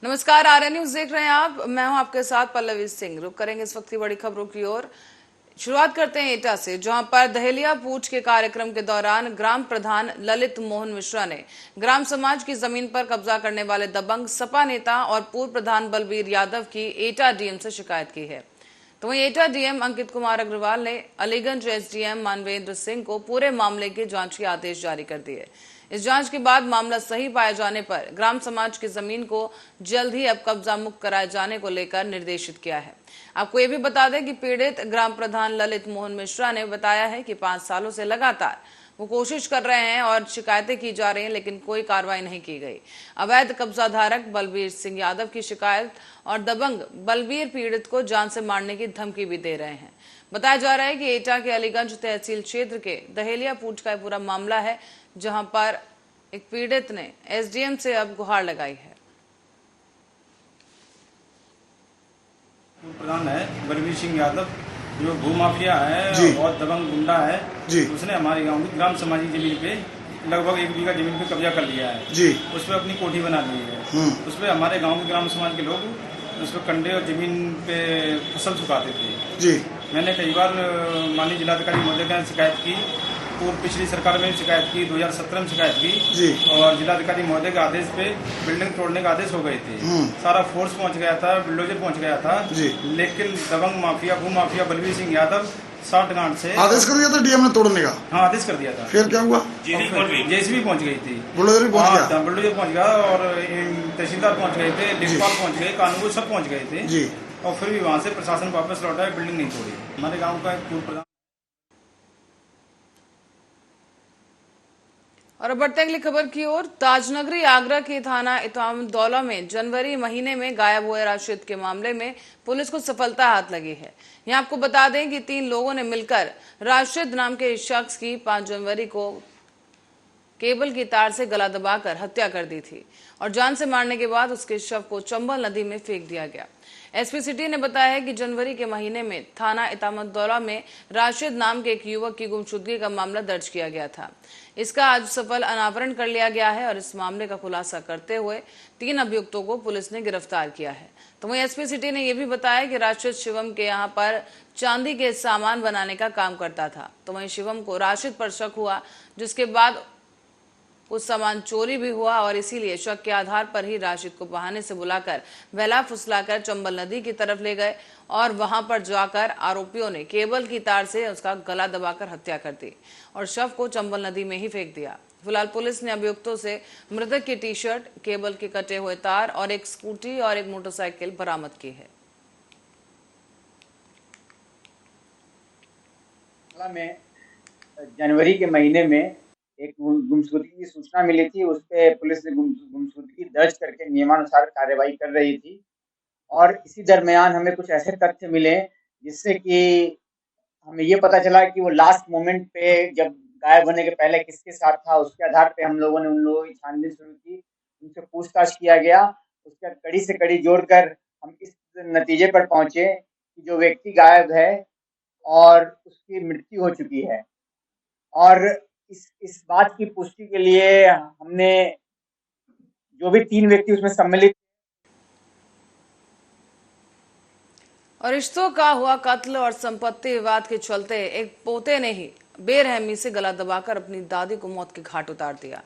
नमस्कार, आर्य न्यूज देख रहे हैं आप। मैं हूं आपके साथ पल्लवी सिंह। रुक करेंगे इस वक्त की बड़ी खबरों की ओर। शुरुआत करते हैं एटा से, जहां पर दहेलिया पूछ के कार्यक्रम के दौरान ग्राम प्रधान ललित मोहन मिश्रा ने ग्राम समाज की जमीन पर कब्जा करने वाले दबंग सपा नेता और पूर्व प्रधान बलबीर यादव की एटा डीएम से शिकायत की है। तो वहीं एटा डीएम अंकित कुमार अग्रवाल ने अलीगंज एसडीएम मानवेंद्र सिंह को पूरे मामले के जांच के आदेश जारी कर दिए। इस जांच के बाद मामला सही पाए जाने पर ग्राम समाज की जमीन को जल्द ही अब कब्जा मुक्त कराए जाने को लेकर निर्देशित किया है। आपको ये भी बता दें कि पीड़ित ग्राम प्रधान ललित मोहन मिश्रा ने बताया है कि 5 सालों से लगातार वो कोशिश कर रहे हैं और शिकायतें की जा रही हैं, लेकिन कोई कार्रवाई नहीं की गई। अवैध कब्जा धारक बलबीर सिंह यादव की शिकायत और दबंग बलबीर पीड़ित को जान से मारने की धमकी भी दे रहे हैं। बताया जा रहा है कि एटा के अलीगंज तहसील क्षेत्र के दहेलिया पूछ का पूरा मामला है, जहां पर एक पीड़ित ने एसडीएम से अब गुहार लगाई है। प्रधान है बलबीर सिंह यादव, जो भूमाफिया है और दबंग गुंडा है जी। उसने हमारे गांव की ग्राम समाजी जमीन पे लगभग 1 बीघा जमीन पे कब्जा कर लिया है जी। उस पर अपनी कोठी बना ली है। उस पर हमारे गांव के ग्राम समाज के लोग उस पर कंडे और जमीन पे फसल सुखाते थे जी। मैंने कई बार माननीय जिलाधिकारी महोदय का शिकायत की, पूर्व पिछली सरकार में शिकायत की, 2017 में शिकायत की जी। और जिलाधिकारी महोदय के आदेश पे बिल्डिंग तोड़ने का आदेश हो गए थे। सारा फोर्स पहुंच गया था, बुलडोजर पहुंच गया था जी। लेकिन दबंग माफिया भूमाफिया बलबीर सिंह यादव 60 गांठ से आदेश कर दिया था डीएम ने तोड़ने का। हाँ, आदेश कर दिया था। फिर क्या हुआ? जेसीबी पहुंच गई थी, बुलडोजर पहुंच गया, बुलडोजर पहुंच गया और तहसीलदार पहुंच गए थे, डिस्पाल पहुंच गए, कानून सब पहुंच गए थे जी। और फिर भी वहाँ से प्रशासन वापस लौटा, बिल्डिंग नहीं तोड़ी। हमारे गाँव का पूर्व प्रधान। और अब बढ़ते अगली खबर की ओर। ताजनगरी आगरा के थाना इतामदौला में जनवरी महीने में गायब हुए राशिद के मामले में पुलिस को सफलता हाथ लगी है। यहाँ आपको बता दें कि 3 लोगों ने मिलकर राशिद नाम के इस शख्स की 5 जनवरी को केबल की तार से गला दबाकर हत्या कर दी थी और जान से मारने के बाद उसके शव को चंबल नदी में फेंक दिया गया। एसपी सिटी ने बताया है कि जनवरी के महीने में थाना इतामदौला में राशिद नाम के एक युवक की गुमशुदगी का मामला दर्ज किया गया था। इसका आज सफल अनावरण कर लिया गया है और इस मामले का खुलासा करते हुए 3 अभियुक्तों को पुलिस ने गिरफ्तार किया है। तो वहीं एसपी सिटी ने यह भी बताया कि राशिद शिवम के यहाँ पर चांदी के सामान बनाने का काम करता था। तो वहीं शिवम को राशिद पर शक हुआ, जिसके बाद कुछ सामान चोरी भी हुआ और इसीलिए शक के आधार पर ही राशिद को बहाने से बुलाकर बहला फुसलाकर चंबल नदी की तरफ ले गए और वहां पर जाकर आरोपियों ने केबल की तार से उसका गला दबाकर हत्या कर दी और शव को चंबल नदी में ही फेंक दिया। फिलहाल पुलिस ने अभियुक्तों से मृतक की टी-शर्ट, केबल के कटे हुए तार और एक स्कूटी और एक मोटरसाइकिल बरामद की है। जनवरी के महीने में एक गुमशुदगी की सूचना मिली थी। उस पे पुलिस ने गुमशुदगी दर्ज करके नियमानुसार कार्रवाई कर रही थी और इसी दरमियान हमें कुछ ऐसे तथ्य मिले जिससे कि हमें ये पता चला कि वो लास्ट मोमेंट पे जब गायब होने के पहले किसके साथ था। उसके आधार पे हम लोगों ने उन लोगों की छानबीन शुरू की, उनसे पूछताछ किया गया। उसका कड़ी से कड़ी जोड़कर हम इस नतीजे पर पहुंचे कि जो व्यक्ति गायब है और उसकी मृत्यु हो चुकी है। और इस बात की पुष्टि के लिए हमने जो भी 3 व्यक्ति उसमें सम्मिलित। और रिश्तों का हुआ कत्ल और संपत्ति विवाद के चलते एक पोते ने ही बेरहमी से गला दबाकर अपनी दादी को मौत के घाट उतार दिया।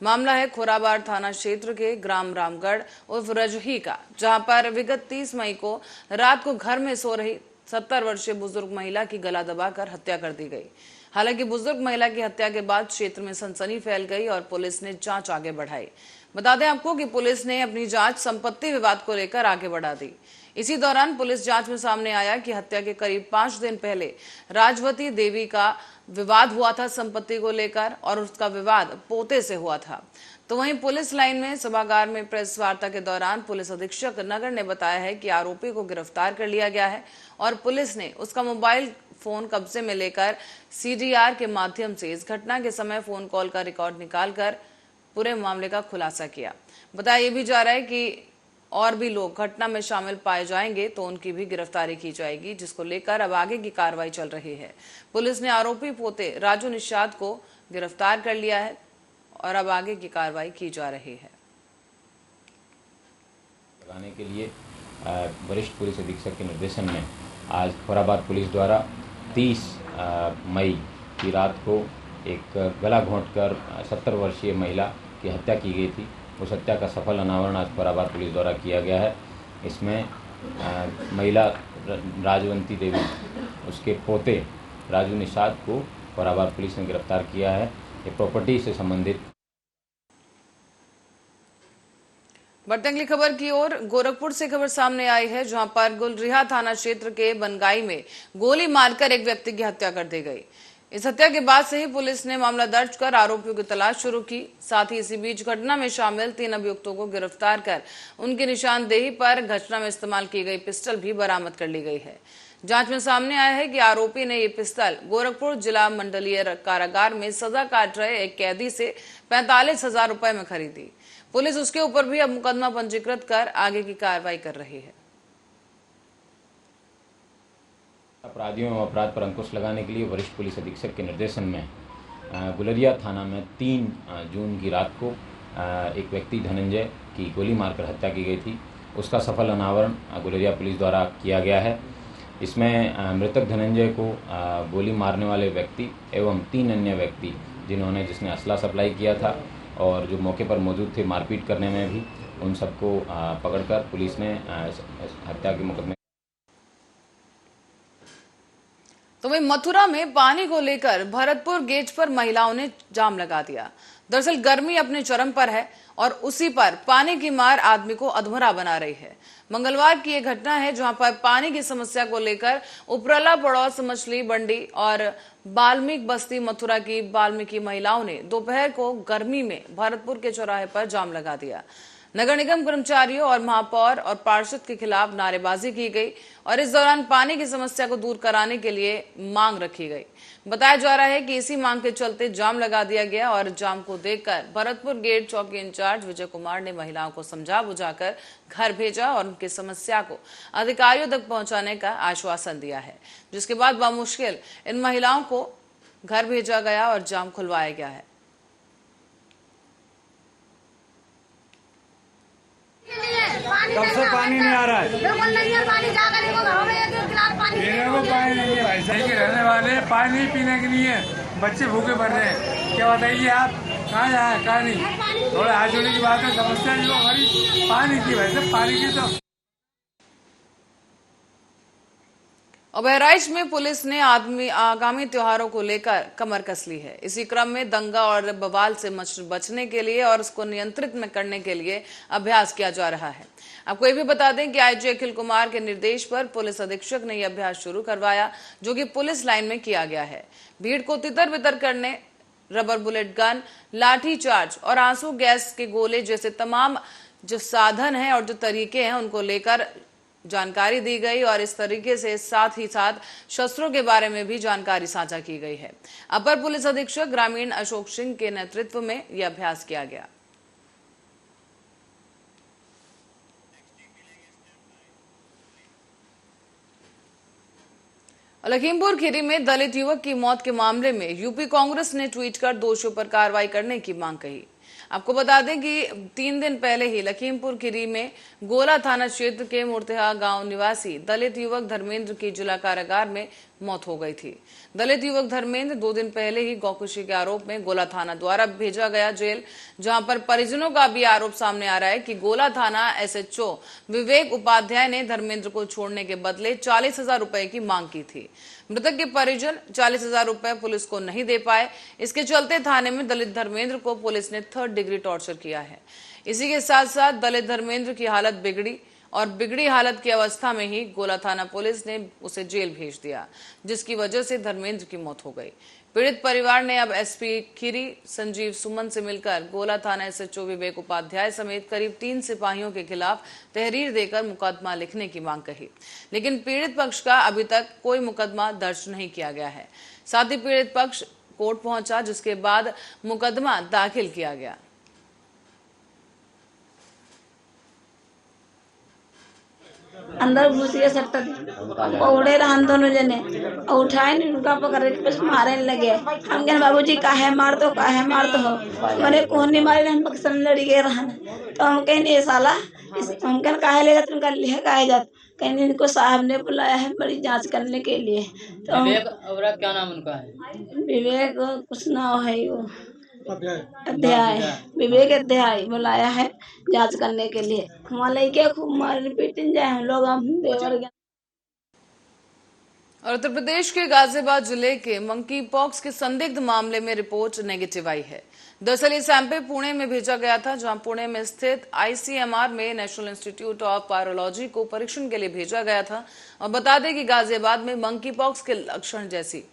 मामला है खोराबार थाना क्षेत्र के ग्राम रामगढ़ उर्फ रजही का, जहां पर विगत 30 मई को रात को घर में सो रही 70 वर्षीय बुजुर्ग महिला की गला दबाकर हत्या कर दी गई। हालांकि बुजुर्ग महिला की हत्या के बाद क्षेत्र में सनसनी फैल गई और पुलिस ने जांच आगे बढ़ाई। बता दें आपको कि पुलिस ने अपनी जांच संपत्ति विवाद को लेकर आगे बढ़ा दी। इसी दौरान पुलिस जांच में सामने आया कि हत्या के करीब 5 दिन पहले राजवती देवी का विवाद हुआ था संपत्ति को लेकर और उसका विवाद पोते से हुआ था। तो वहीं पुलिस लाइन में सभागार में प्रेस वार्ता के दौरान पुलिस अधीक्षक नगर ने बताया है कि आरोपी को गिरफ्तार कर लिया गया है और पुलिस ने उसका मोबाइल फोन कब्जे में लेकर सीडीआर के माध्यम से इस घटना के समय फोन कॉल का रिकॉर्ड निकालकर पूरे मामले का खुलासा किया। बताया भी जा रहा है कि और भी लोग घटना में शामिल पाए जाएंगे तो उनकी भी गिरफ्तारी की जाएगी, जिसको लेकर अब आगे की कार्रवाई चल रही है। पुलिस ने आरोपी पोते राजू निषाद को गिरफ्तार कर लिया है और अब आगे की कार्रवाई की जा रही है। लगाने के लिए वरिष्ठ पुलिस अधीक्षक के निर्देशन में आज खोराबाद पुलिस द्वारा 30 मई की रात को एक गला घोंटकर 70 वर्षीय महिला की हत्या की गई थी। उस हत्या का सफल अनावरण आज खोराबाद पुलिस द्वारा किया गया है। इसमें महिला राजवंती देवी, उसके पोते राजू निषाद को खोराबाद पुलिस ने गिरफ्तार किया है। ये प्रॉपर्टी से संबंधित। बढ़ते अगली खबर की ओर। गोरखपुर से खबर सामने आई है, जहां पर गुलरिहा थाना क्षेत्र के बनगाई में गोली मारकर एक व्यक्ति की हत्या कर दी गई। इस हत्या के बाद से ही पुलिस ने मामला दर्ज कर आरोपियों की तलाश शुरू की। साथ ही इसी बीच घटना में शामिल 3 अभियुक्तों को गिरफ्तार कर उनकी निशानदेही पर घटना में इस्तेमाल की गई पिस्टल भी बरामद कर ली गई है। जांच में सामने आया है कि आरोपी ने ये पिस्तल गोरखपुर जिला मंडलीय कारागार में सजा काट रहे एक कैदी से 45,000 रुपए में खरीदी। पुलिस उसके ऊपर भी अब मुकदमा पंजीकृत कर आगे की कार्रवाई कर रही है। अपराधियों एवं अपराध पर अंकुश लगाने के लिए वरिष्ठ पुलिस अधीक्षक के निर्देशन में गुलरिया थाना में 3 जून की रात को एक व्यक्ति धनंजय की गोली मारकर हत्या की गई थी। उसका सफल अनावरण गुलरिया पुलिस द्वारा किया गया है। इसमें मृतक धनंजय को गोली मारने वाले व्यक्ति एवं 3 अन्य व्यक्ति जिसने असला सप्लाई किया था और जो मौके पर मौजूद थे मारपीट करने में भी, उन सबको पकड़कर पुलिस ने हत्या के मुकदमे। तो वहीं मथुरा में पानी को लेकर भरतपुर गेट पर महिलाओं ने जाम लगा दिया। दरअसल गर्मी अपने चरम पर है और उसी पर पानी की मार आदमी को अधमरा बना रही है। मंगलवार की यह घटना है, जहां पर पानी की समस्या को लेकर उपरला, पड़ोस, मछली मंडी और वाल्मीकि बस्ती मथुरा की वाल्मीकि महिलाओं ने दोपहर को गर्मी में भरतपुर के चौराहे पर जाम लगा दिया। नगर निगम कर्मचारियों और महापौर और पार्षद के खिलाफ नारेबाजी की गई और इस दौरान पानी की समस्या को दूर कराने के लिए मांग रखी गई। बताया जा रहा है कि इसी मांग के चलते जाम लगा दिया गया और जाम को देखकर भरतपुर गेट चौकी इंचार्ज विजय कुमार ने महिलाओं को समझा बुझाकर घर भेजा और उनकी समस्या को अधिकारियों तक पहुंचाने का आश्वासन दिया है, जिसके बाद बामुश्किल इन महिलाओं को घर भेजा गया और जाम खुलवाया गया है। कब से पानी नहीं आ रहा है? बिल्कुल नहीं है पानी। जाकर देखो घरों में एक गिलास पानी पीने को पानी नहीं है भाई साहब के रहने वाले, पानी नहीं पीने के लिए बच्चे भूखे पड़ रहे हैं। क्या बताइए आप, कहाँ जाए कहाँ नहीं? थोड़ा हाथ जोड़ने की बात है। समस्या जो हमारी पानी की वजह से, पानी की तो। और बहराइच में पुलिस ने आगामी त्योहारों को लेकर कमर कस ली है। इसी क्रम में दंगा और बवाल से बचने के लिए और उसको नियंत्रित में करने के लिए अभ्यास किया जा रहा है। आपको ये भी बता दें कि आईजी अखिल कुमार के निर्देश पर पुलिस अधीक्षक ने यह अभ्यास शुरू करवाया, जो कि पुलिस लाइन में किया गया है। भीड़ को तितर बितर करने रबर बुलेट गन, लाठी चार्ज और आंसू गैस के गोले जैसे तमाम जो साधन हैं और जो तरीके हैं उनको लेकर जानकारी दी गई और इस तरीके से साथ ही साथ शस्त्रों के बारे में भी जानकारी साझा की गई है। अपर पुलिस अधीक्षक ग्रामीण अशोक सिंह के नेतृत्व में यह अभ्यास किया गया। लखीमपुर खीरी में दलित युवक की मौत के मामले में यूपी कांग्रेस ने ट्वीट कर दोषियों पर कार्रवाई करने की मांग कही। आपको बता दें कि 3 दिन पहले ही लखीमपुर खीरी में गोला थाना क्षेत्र के मूर्तिहा गांव निवासी दलित युवक धर्मेंद्र की जिला कारागार में मौत हो गई थी। दलित युवक धर्मेंद्र 2 दिन पहले ही गौकुशी के आरोप में गोला थाना द्वारा भेजा गया जेल, जहां पर परिजनों का भी आरोप सामने आ रहा है कि गोला थाना एसएचओ विवेक उपाध्याय ने धर्मेंद्र को छोड़ने के बदले 40,000 रुपए की मांग की थी। मृतक के परिजन 40,000 रुपए पुलिस को नहीं दे पाए। इसके चलते थाने में दलित धर्मेंद्र को पुलिस ने 3rd डिग्री टॉर्चर किया है। इसी के साथ साथ दलित धर्मेंद्र की हालत बिगड़ी और बिगड़ी हालत की अवस्था में ही गोला थाना पुलिस ने उसे जेल भेज दिया, जिसकी वजह से धर्मेंद्र की मौत हो गई। पीड़ित परिवार ने अब एसपी खीरी संजीव सुमन से मिलकर गोला थाना एसएचओ विवेक उपाध्याय समेत करीब 3 सिपाहियों के खिलाफ तहरीर देकर मुकदमा लिखने की मांग कही, लेकिन पीड़ित पक्ष का अभी तक कोई मुकदमा दर्ज नहीं किया गया है। साथ ही पीड़ित पक्ष कोर्ट पहुंचा, जिसके बाद मुकदमा दाखिल किया गया। अंदर घुस गए सट्टा पकड़े रहन दोनों जने और उठाए नहीं, उनका पकड़ के बस मारने लगे। हम कहे बाबूजी काहे मार दो हो, मैंने कौन नहीं मारे, हम बक्सन लड़ी गए रहन। तो हम कहे नहीं साला, हम कहे काहे लेगा तुम, कर लिया काहे जात, कहीं इनको साहब ने बुलाया है बड़ी जांच करने के लिए। तो विवेक और क्या नाम उनका है? विवेक कुछ नाम है, वो अध्याय, विवेक अध्याय बुलाया है जांच करने के लिए। हमारे क्या खूब मार पीटन जाए हम लोग, हम देवर। और उत्तर प्रदेश के गाजियाबाद जिले के मंकी पॉक्स के संदिग्ध मामले में रिपोर्ट नेगेटिव आई है। दरअसल ये सैंपल पुणे में भेजा गया था, जहां पुणे में स्थित ICMR में नेशनल इंस्टीट्यूट ऑफ वायरोलॉजी को परीक्षण के लिए भेजा गया था। और बता दें कि गाजियाबाद में मंकी पॉक्स के लक्षण जैसी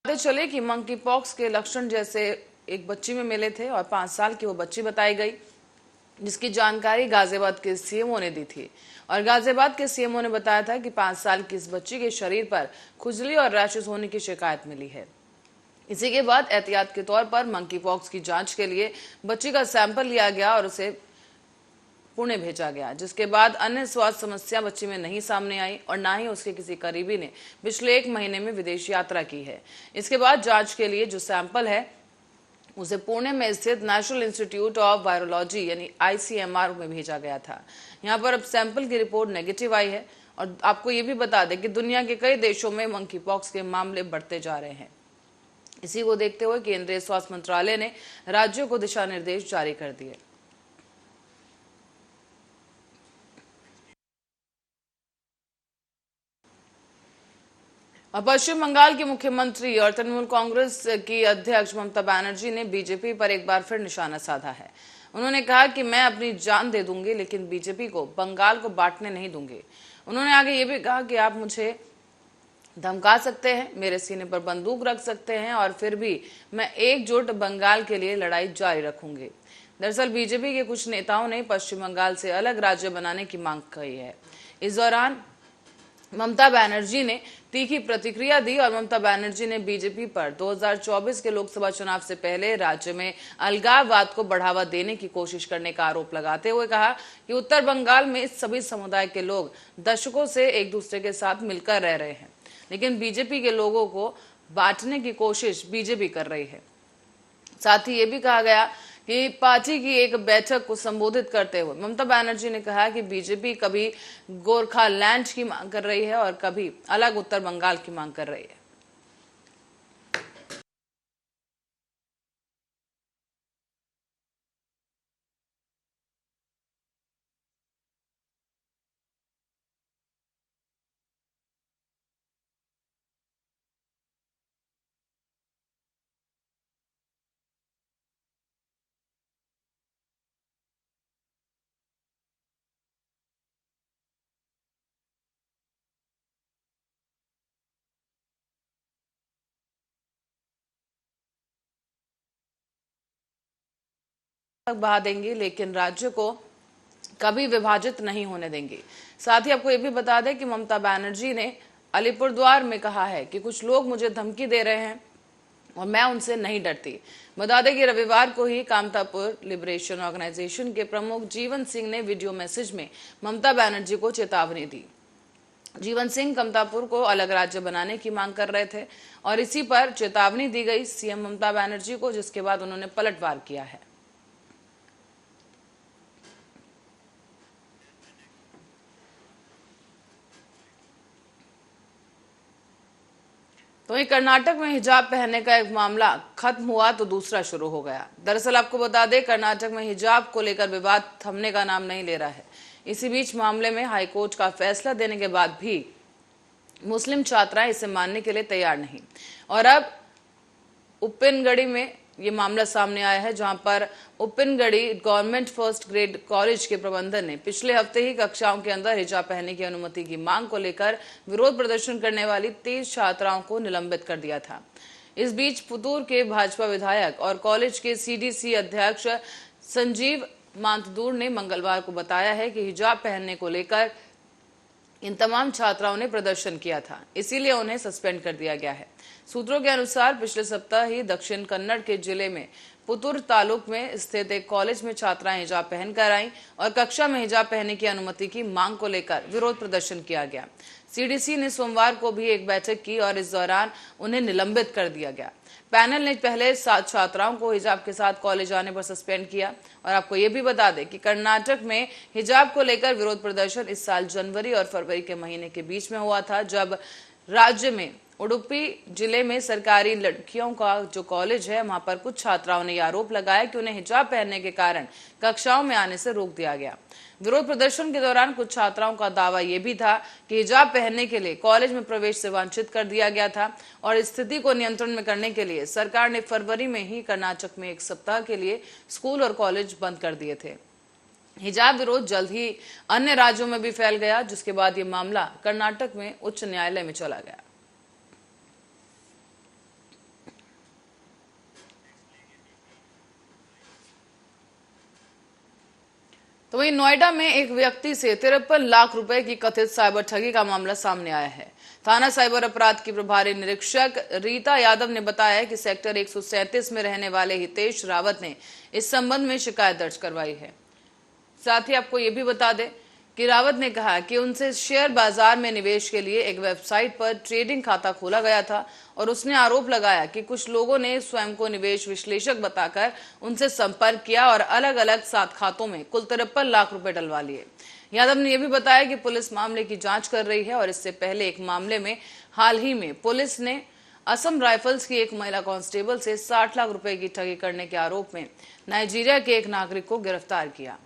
चले कि मंकी पॉक्स के लक्षण जैसे एक बच्ची में मिले थे और 5 साल की वो बच्ची बताई गई, जिसकी जानकारी गाजियाबाद के CMO ने दी थी। और गाजियाबाद के CMO ने बताया था कि 5 साल की इस बच्ची के शरीर पर खुजली और रैशेस होने की शिकायत मिली है। इसी के बाद एहतियात के तौर पर मंकी पॉक्स की जांच के लिए बच्ची का सैंपल लिया गया और उसे पुणे भेजा गया, जिसके बाद अन्य स्वास्थ्य समस्या बच्ची में नहीं सामने आई और ना ही उसके किसी करीबी ने पिछले 1 महीने में विदेश यात्रा की है। इसके बाद जांच के लिए जो सैंपल है उसे पुणे में स्थित नेशनल इंस्टीट्यूट ऑफ वायरोलॉजी यानी ICMR में भेजा गया था। यहाँ पर अब सैंपल की रिपोर्ट नेगेटिव आई है। और आपको ये भी बता दें कि दुनिया के कई देशों में मंकी पॉक्स के मामले बढ़ते जा रहे हैं। इसी को देखते हुए केंद्रीय स्वास्थ्य मंत्रालय ने राज्यों को दिशा निर्देश जारी कर दिए। पश्चिम बंगाल की मुख्यमंत्री और तृणमूल कांग्रेस की अध्यक्ष ममता बनर्जी ने बीजेपी पर एक बार फिर निशाना साधा है। उन्होंने कहा कि मैं अपनी जान दे दूंगी लेकिन बीजेपी को बंगाल को बांटने नहीं दूंगी। उन्होंने आगे ये भी कहा कि आप मुझे धमका सकते हैं, मेरे सीने पर बंदूक रख सकते हैं और फिर भी मैं एकजुट बंगाल के लिए लड़ाई जारी रखूंगी। दरअसल बीजेपी के कुछ नेताओं ने पश्चिम बंगाल से अलग राज्य बनाने की मांग की है। इस दौरान ममता बनर्जी ने तीखी प्रतिक्रिया दी और ममता बनर्जी ने बीजेपी पर 2024 के लोकसभा चुनाव से पहले राज्य में अलगाववाद को बढ़ावा देने की कोशिश करने का आरोप लगाते हुए कहा कि उत्तर बंगाल में सभी समुदाय के लोग दशकों से एक दूसरे के साथ मिलकर रह रहे हैं, लेकिन बीजेपी के लोगों को बांटने की कोशिश बीजेपी कर रही है। साथ ही ये भी कहा गया कि पार्टी की एक बैठक को संबोधित करते हुए ममता बनर्जी ने कहा कि बीजेपी कभी गोरखालैंड की मांग कर रही है और कभी अलग उत्तर बंगाल की मांग कर रही है। बहा देंगी लेकिन राज्य को कभी विभाजित नहीं होने देंगी। साथ ही आपको ये भी बता दें कि ममता बनर्जी ने अलीपुरद्वार में कहा है कि कुछ लोग मुझे धमकी दे रहे हैं और मैं उनसे नहीं डरती। बता दें कि रविवार को ही कामतापुर लिबरेशन ऑर्गेनाइजेशन के प्रमुख जीवन सिंह ने वीडियो मैसेज में ममता बनर्जी को चेतावनी दी। जीवन सिंह कामतापुर को अलग राज्य बनाने की मांग कर रहे थे और इसी पर चेतावनी दी गई सीएम ममता बनर्जी को, जिसके बाद उन्होंने पलटवार किया है। तो वहीं कर्नाटक में हिजाब पहनने का एक मामला खत्म हुआ तो दूसरा शुरू हो गया। दरअसल आपको बता दें, कर्नाटक में हिजाब को लेकर विवाद थमने का नाम नहीं ले रहा है। इसी बीच मामले में हाईकोर्ट का फैसला देने के बाद भी मुस्लिम छात्राएं इसे मानने के लिए तैयार नहीं। और अब उप्पिनगड़ी में ये मामला सामने आया है, जहां पर उप्पिनगड़ी गवर्नमेंट फर्स्ट ग्रेड कॉलेज के प्रबंधन ने पिछले हफ्ते ही कक्षाओं के अंदर हिजाब पहनने की अनुमति की मांग को लेकर विरोध प्रदर्शन करने वाली 30 छात्राओं को निलंबित कर दिया था। इस बीच पुतूर के भाजपा विधायक और कॉलेज के सीडीसी अध्यक्ष संजीव मांतदूर ने मंगलवार को बताया है कि हिजाब पहनने को लेकर इन तमाम छात्राओं ने प्रदर्शन किया था, इसीलिए उन्हें सस्पेंड कर दिया गया है। सूत्रों के अनुसार पिछले सप्ताह ही दक्षिण कन्नड़ के जिले में पुतूर तालुक में स्थित एक कॉलेज में छात्राएं हिजाब पहनकर आईं और कक्षा में हिजाब पहनने की अनुमति की मांग को लेकर विरोध प्रदर्शन किया गया। सीडीसी ने सोमवार को भी एक बैठक की और इस दौरान उन्हें निलंबित कर दिया गया। पैनल ने पहले 7 छात्राओं को हिजाब के साथ कॉलेज आने पर सस्पेंड किया। और आपको ये भी बता दें कि कर्नाटक में हिजाब को लेकर विरोध प्रदर्शन इस साल जनवरी और फरवरी के महीने के बीच में हुआ था, जब राज्य में उडुपी जिले में सरकारी लड़कियों का जो कॉलेज है, वहां पर कुछ छात्राओं ने आरोप लगाया कि उन्हें हिजाब पहनने के कारण कक्षाओं में आने से रोक दिया गया। विरोध प्रदर्शन के दौरान कुछ छात्राओं का दावा यह भी था कि हिजाब पहनने के लिए कॉलेज में प्रवेश से वंचित कर दिया गया था और स्थिति को नियंत्रण में करने के लिए सरकार ने फरवरी में ही कर्नाटक में 1 सप्ताह के लिए स्कूल और कॉलेज बंद कर दिए थे। हिजाब विरोध जल्द ही अन्य राज्यों में भी फैल गया, जिसके बाद ये मामला कर्नाटक में उच्च न्यायालय में चला गया। तो वहीं नोएडा में एक व्यक्ति से 53 लाख रुपए की कथित साइबर ठगी का मामला सामने आया है। थाना साइबर अपराध की प्रभारी निरीक्षक रीता यादव ने बताया कि सेक्टर 137 में रहने वाले हितेश रावत ने इस संबंध में शिकायत दर्ज करवाई है। साथ ही आपको ये भी बता दें कि रावत ने कहा कि उनसे शेयर बाजार में निवेश के लिए एक वेबसाइट पर ट्रेडिंग खाता खोला गया था और उसने आरोप लगाया कि कुछ लोगों ने स्वयं को निवेश विश्लेषक बताकर उनसे संपर्क किया और अलग अलग 7 खातों में कुल 53 लाख रुपए डलवा लिए। यादव ने यह भी बताया कि पुलिस मामले की जांच कर रही है और इससे पहले एक मामले में हाल ही में पुलिस ने असम राइफल्स की एक महिला कांस्टेबल से 60 लाख रुपए की ठगी करने के आरोप में नाइजीरिया के एक नागरिक को गिरफ्तार किया।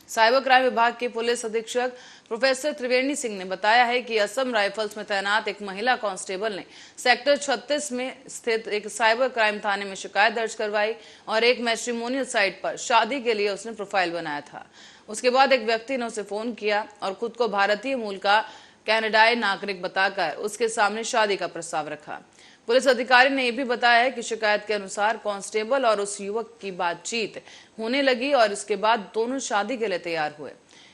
साइबर क्राइम विभाग के पुलिस अधीक्षक प्रोफेसर त्रिवेणी सिंह ने बताया है कि असम राइफल्स में तैनात एक महिला कांस्टेबल ने सेक्टर 36 में स्थित एक साइबर क्राइम थाने में शिकायत दर्ज करवाई और एक मैट्रिमोनियल साइट पर शादी के लिए उसने प्रोफाइल बनाया था। उसके बाद एक व्यक्ति ने उसे फोन किया और खुद को भारतीय मूल का कनाडाई नागरिक बताकर उसके सामने शादी का प्रस्ताव रखा। पुलिस अधिकारी ने यह भी बताया है कि शिकायत के अनुसार कांस्टेबल और उस युवक की बातचीत होने लगी और इसके बाद दोनों शादी के लिए तैयार हुए।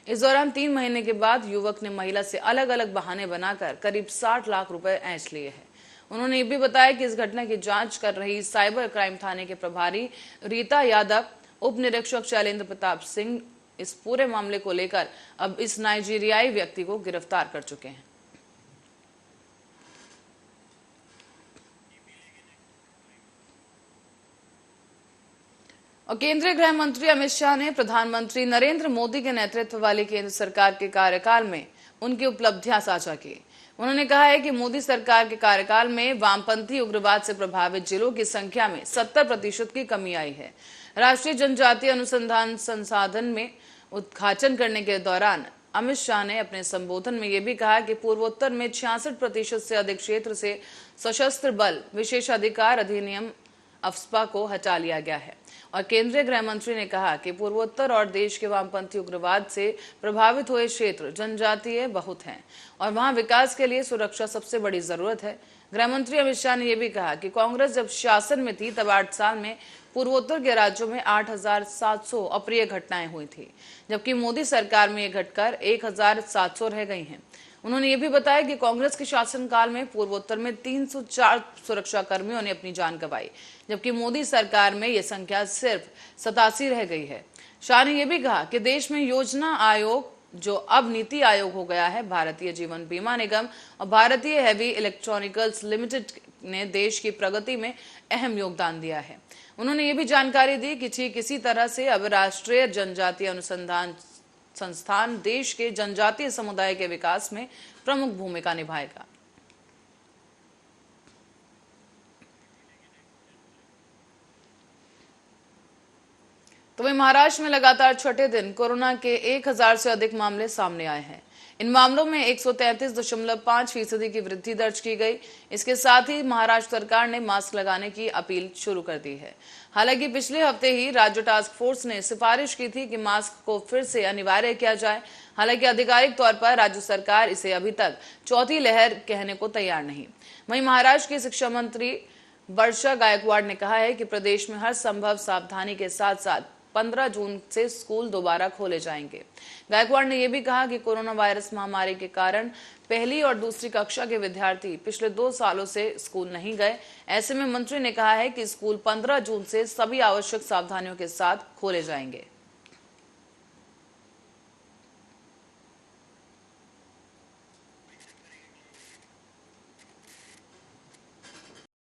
इस दौरान 3 महीने के बाद युवक ने महिला से अलग अलग बहाने बनाकर करीब 60 लाख रुपए ऐंठ लिए हैं। उन्होंने ये भी बताया कि इस घटना की जांच कर रही साइबर क्राइम थाने के प्रभारी रीता यादव, उप निरीक्षक शैलेंद्र प्रताप सिंह इस पूरे मामले को लेकर अब इस नाइजीरियाई व्यक्ति को गिरफ्तार कर चुके हैं। और केंद्रीय गृह मंत्री अमित शाह ने प्रधानमंत्री नरेंद्र मोदी के नेतृत्व वाली केंद्र सरकार के कार्यकाल में उनकी उपलब्धियां साझा की। उन्होंने कहा है कि मोदी सरकार के कार्यकाल में वामपंथी उग्रवाद से प्रभावित जिलों की संख्या में 70% की कमी आई है। राष्ट्रीय जनजातीय अनुसंधान संसाधन में उद्घाटन करने के दौरान अमित शाह ने अपने संबोधन में यह भी कहा कि पूर्वोत्तर में 66% से अधिक क्षेत्र से सशस्त्र बल विशेषाधिकार अधिनियम अफ्स्पा को हटा लिया गया है। और केंद्रीय गृह मंत्री ने कहा कि पूर्वोत्तर और देश के वामपंथी उग्रवाद से प्रभावित हुए क्षेत्र जनजातीय बहुत हैं और वहां विकास के लिए सुरक्षा सबसे बड़ी जरूरत है। गृह मंत्री अमित शाह ने यह भी कहा कि कांग्रेस जब शासन में थी तब 8 साल में पूर्वोत्तर के राज्यों में 8,700 अप्रिय घटनाएं हुई थी, जबकि मोदी सरकार में ये घटकर 1,700 रह गई हैं। उन्होंने ये भी बताया कि कांग्रेस के शासनकाल में पूर्वोत्तर में 304 सुरक्षा कर्मियों ने अपनी जान गंवाई, जबकि मोदी सरकार में यह संख्या सिर्फ 87 रह गई है। शाह ने यह भी कहा कि देश में योजना आयोग, जो अब नीति आयोग हो गया है, भारतीय जीवन बीमा निगम और भारतीय हैवी इलेक्ट्रॉनिकल्स लिमिटेड ने देश की प्रगति में अहम योगदान दिया है। उन्होंने ये भी जानकारी दी कि ठीक इसी तरह से अब राष्ट्रीय जनजातीय अनुसंधान संस्थान देश के जनजातीय समुदाय के विकास में प्रमुख भूमिका निभाएगा। तो वहीं महाराष्ट्र में लगातार छठे दिन कोरोना के 1000 से अधिक मामले सामने आए हैं। इन मामलों में 133.5% की वृद्धि दर्ज की गई। इसके साथ ही महाराष्ट्र सरकार ने मास्क लगाने की अपील शुरू कर दी है। हालांकि पिछले हफ्ते ही राज्य टास्क फोर्स ने सिफारिश की थी कि मास्क को फिर से अनिवार्य किया जाए। हालांकि आधिकारिक तौर पर राज्य सरकार इसे अभी तक चौथी लहर कहने को तैयार नहीं। वहीं महाराष्ट्र की शिक्षा मंत्री वर्षा गायकवाड़ ने कहा है कि प्रदेश में हर संभव सावधानी के साथ साथ 15 जून से स्कूल दोबारा खोले जाएंगे। गायकवाड़ ने यह भी कहा कि कोरोना वायरस महामारी के कारण पहली और दूसरी कक्षा के विद्यार्थी पिछले 2 सालों से स्कूल नहीं गए। ऐसे में मंत्री ने कहा है कि स्कूल 15 जून से सभी आवश्यक सावधानियों के साथ खोले जाएंगे।